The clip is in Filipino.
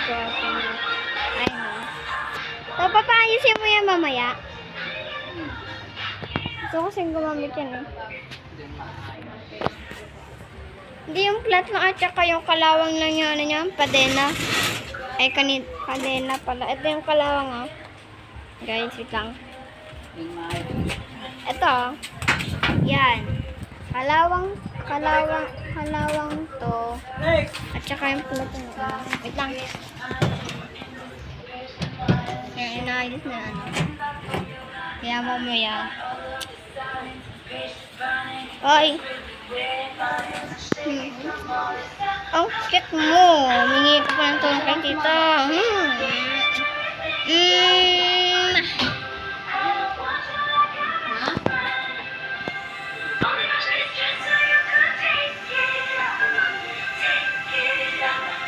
Gwapo mo. Ay, no. So, papaayusin mo yan mamaya. Gusto ko kasing gumamit yan eh. Hindi yung flat lang at saka yung kalawang lang yung ano niya, padena. Ay, kadena pala. Ito yung kalawang oh. Guys, wait lang. Ito. Yan. Kalawang to. At saka yung flat ng ano. Wait lang. Yan, inaayos na ano. Kaya mamaya. Oy! Ang cute mo. Humingi ka pa ng tulong kay tita.